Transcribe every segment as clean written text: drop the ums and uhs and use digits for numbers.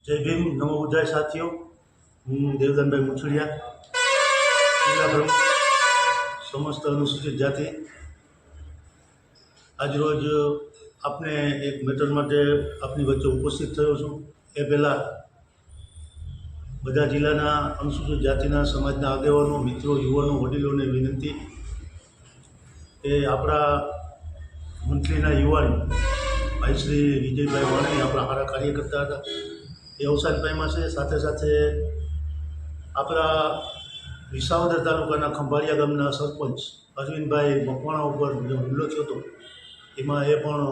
जय भीम नमो बुद्धाय साथियों। हूँ देवदान भाई मुछड़िया, जिला प्रमुख समस्त अनुसूचित जाति। आज रोज आपने एक मैटर माटे अपनी वच्चे उपस्थित थयो छुं। ए पहला बधा जिल्लाना अनुसूचित जातिना समाजना आगेवानो, मित्रों, युवानो, वडीलोने विनंती के आपणा मंथलीना युवान भाई श्री विजयभाई वाणी आपणा सारा कार्यकर्ता हता, એ અવસાન પામ્યા છે। સાથે સાથે આપણા વિસાવદર તાલુકાના ખંભાળિયા ગામના સરપંચ અરવિંદભાઈ મકવાણા ઉપર જે હુમલો થયો હતો એમાં એ પણ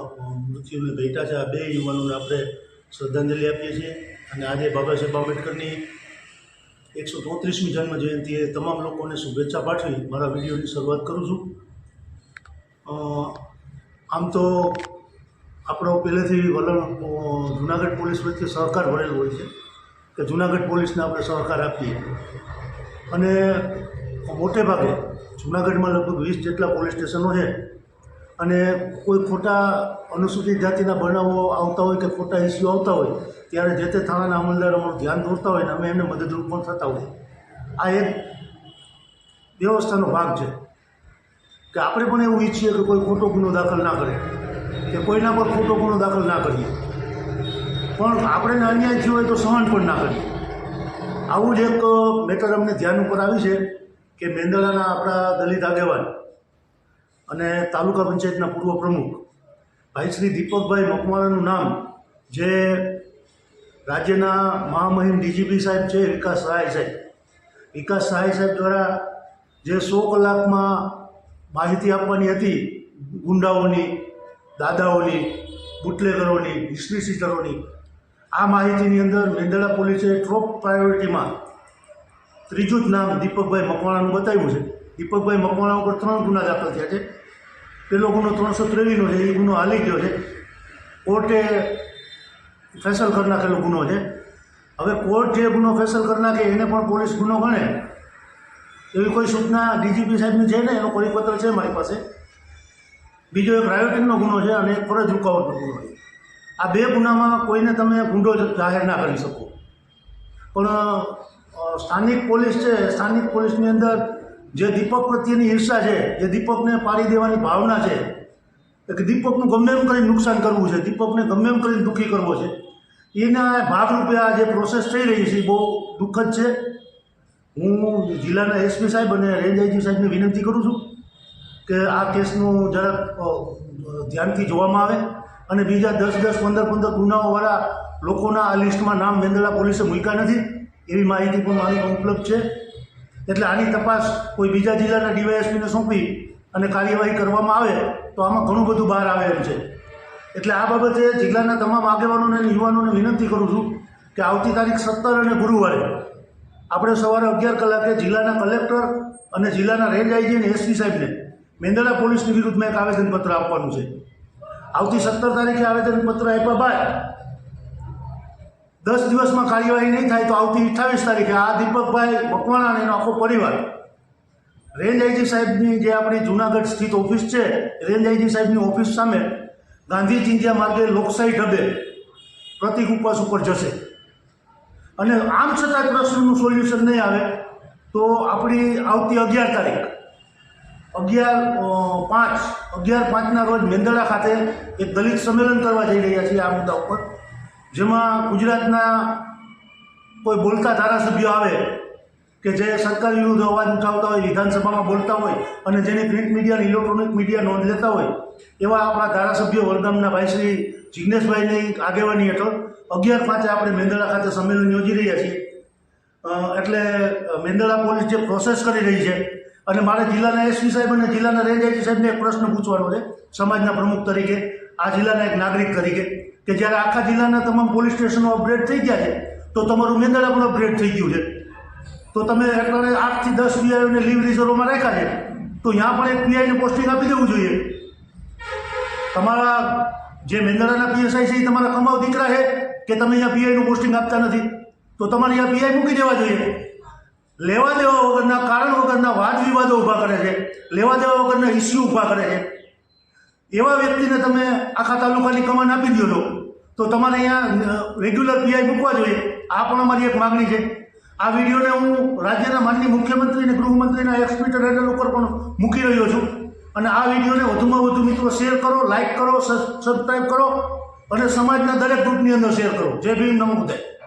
મૃત્યુને ભેટ્યા છે। આ બે યુવાનોને આપણે શ્રદ્ધાંજલિ આપીએ છીએ અને આજે બાબા સાહેબ આંબેડકરની 133મી જન્મ જયંતિએ તમામ લોકોને શુભેચ્છા પાઠવી મારા વિડીયોની શરૂઆત કરું છું। આમ તો આપણો પહેલેથી વલણ જૂનાગઢ પોલીસ વચ્ચે સહકાર ભરેલો હોય છે કે જૂનાગઢ પોલીસને આપણે સહકાર આપીએ અને મોટે ભાગે જૂનાગઢમાં લગભગ 20 જેટલા પોલીસ સ્ટેશનો છે અને કોઈ ખોટા અનુસૂચિત જાતિના બનાવો આવતા હોય કે ખોટા ઇસ્યુ આવતા હોય ત્યારે જે તે થાણાના અમલદાર અમારું ધ્યાન દોરતા હોય ને અમે એમને મદદરૂપ પણ થતા હોય। આ એક વ્યવસ્થાનો ભાગ છે કે આપણે પણ એવું ઈચ્છીએ કે કોઈ ખોટો ગુનો દાખલ ના કરે કે કોઈના પર ખોટો ગુનો દાખલ ના કરીએ, પણ આપણે અન્યાય થયો હોય તો સહન પણ ના કરીએ। આવું જ એક મેટર અમને ધ્યાન ઉપર આવી છે કે મેંદરડાના આપણા દલિત આગેવાન અને તાલુકા પંચાયતના પૂર્વ પ્રમુખ ભાઈ શ્રી દીપકભાઈ મકવાણાનું નામ જે રાજ્યના મહામહિમ ડીજીપી સાહેબ છે વિકાસ સહાય સાહેબ દ્વારા જે 100 કલાકમાં માહિતી આપવાની હતી ગુંડાઓની, દાદાઓની, બુટલેગરોની, ડિસ્ટ્રીબ્યુટરોની, આ માહિતીની અંદર મેંદરડા પોલીસે ટોપ પ્રાયોરિટીમાં ત્રીજું જ નામ દીપકભાઈ મકવાણાનું બતાવ્યું છે। દીપકભાઈ મકવાણા ઉપર 3 ગુના દાખલ થયા છે। પહેલો ગુનો 323નો છે, એ ગુનો હાલી ગયો છે, કોર્ટે ફેસલ કરી નાખેલો ગુનો છે। હવે કોર્ટ જે ગુનો ફેસલ કરી નાખે એને પણ પોલીસ ગુનો ગણે એવી કોઈ સૂચના ડીજીપી સાહેબની છે ને, એનો પરિપત્ર છે મારી પાસે। બીજો એક રાયોટિંગનો ગુનો છે અને એક ફરજ રૂકાવટનો ગુનો છે। આ બે ગુનામાં કોઈને તમે ગુંડો જાહેર ના કરી શકો, પણ સ્થાનિક પોલીસ છે, સ્થાનિક પોલીસની અંદર જે દીપક પ્રત્યેની ઈર્ષા છે, જે દીપકને પાડી દેવાની ભાવના છે કે દીપકનું ગમે એમ કરીને નુકસાન કરવું છે, દીપકને ગમે એમ કરીને દુઃખી કરવો છે, એના ભાગરૂપે આ જે પ્રોસેસ થઈ રહી છે એ બહુ દુઃખદ છે। હું જિલ્લાના એસપી સાહેબ અને રેન્જ આઈજી સાહેબને વિનંતી કરું છું કે આ કેસનું જરાક ધ્યાનથી જોવામાં આવે અને બીજા 10-10, 15-15 ગુનાઓવાળા લોકોના આ લિસ્ટમાં નામ મેંદરડા પોલીસે મૂક્યા નથી એવી માહિતી પણ મારી પાસે ઉપલબ્ધ છે। એટલે આની તપાસ કોઈ બીજા જિલ્લાના ડીવાયએસપીને સોંપી અને કાર્યવાહી કરવામાં આવે તો આમાં ઘણું બધું બહાર આવે એમ છે। એટલે આ બાબતે જિલ્લાના તમામ આગેવાનોને અને યુવાનોને વિનંતી કરું છું કે આવતી તારીખ 17 અને ગુરુવારે આપણે સવારે 11 કલાકે જિલ્લાના કલેક્ટર અને જિલ્લાના રેન્જ આઈજી અને એસપી સાહેબને મેંદરડા પોલીસની વિરુદ્ધમાં એક આવેદનપત્ર આપવાનું છે। આવતી 17 તારીખે આવેદનપત્ર આપ્યા બાદ 10 દિવસમાં કાર્યવાહી નહીં થાય તો આવતી 28 તારીખે આ દીપકભાઈ મકવાણા અને એનો આખો પરિવાર રેન્જ આઈજી સાહેબની જે આપણી જૂનાગઢ સ્થિત ઓફિસ છે, રેન્જ આઈજી સાહેબની ઓફિસ સામે ગાંધી ચિંધ્યા માર્ગે લોકશાહી ઢબે પ્રતિક ઉપવાસ ઉપર જશે અને આમ છતાં પ્રશ્નનું સોલ્યુશન નહીં આવે તો આપણી આવતી 11 તારીખ 11/5ના રોજ મેંદરડા ખાતે એક દલિત સંમેલન કરવા જઈ રહ્યા છીએ આ મુદ્દા ઉપર, જેમાં ગુજરાતના કોઈ બોલતા ધારાસભ્યો આવે કે જે સરકાર વિરુદ્ધ અવાજ ઉઠાવતા હોય, વિધાનસભામાં બોલતા હોય અને જેની પ્રિન્ટ મીડિયા અને ઇલેક્ટ્રોનિક મીડિયા નોંધ લેતા હોય એવા આપણા ધારાસભ્યો વડગામના ભાઈ શ્રી જિગ્નેશભાઈની આગેવાની હેઠળ 11/5 આપણે મેંદરડા ખાતે સંમેલન યોજી રહ્યા છીએ। એટલે મેંદરડા પોલીસ જે પ્રોસેસ કરી રહી છે અને મારે જિલ્લાના એસપી સાહેબ અને જિલ્લાના રેન્જ આઈજી સાહેબને એક પ્રશ્ન પૂછવાનો છે સમાજના પ્રમુખ તરીકે, આ જિલ્લાના એક નાગરિક તરીકે, કે જ્યારે આખા જિલ્લાના તમામ પોલીસ સ્ટેશનો અપગ્રેડ થઈ ગયા છે તો તમારું મેંદરડા પણ અપગ્રેડ થઈ ગયું છે, તો તમે અત્યારે 8 થી 10 પીઆઈઓને લીવ રિઝર્વમાં રાખ્યા છે તો ત્યાં પણ એક પીઆઈને પોસ્ટિંગ આપી દેવું જોઈએ। તમારા જે મેંદરડાના પીએસઆઈ છે એ તમારા કમાવ દીકરા છે કે તમે અહીંયા પીઆઈનું પોસ્ટિંગ આપતા નથી તો તમારે અહીંયા પીઆઈ મૂકી દેવા જોઈએ। લેવા દેવા વગરના, કારણ વગરના વાદ વિવાદો ઊભા કરે છે, લેવા દેવા વગરના ઇસ્યુ ઊભા કરે છે, એવા વ્યક્તિને તમે આખા તાલુકાની કમાન આપી દો છો તો તમારે અહીંયા રેગ્યુલર પીઆઈ મૂકવા જોઈએ. આ પણ અમારી એક માગણી છે. આ વિડીયોને હું રાજ્યના માનનીય મુખ્યમંત્રી અને ગૃહમંત્રીના એક્સપીટર હેન્ડલ ઉપર પણ મૂકી રહ્યો છું. અને આ વિડીયોને વધુમાં વધુ મિત્રો શેર કરો, લાઇક કરો, સબસ્ક્રાઈબ કરો અને સમાજના દરેક ગ્રુપની અંદર શેર કરો. જય ભીમ, નમો બુદ્ધાય.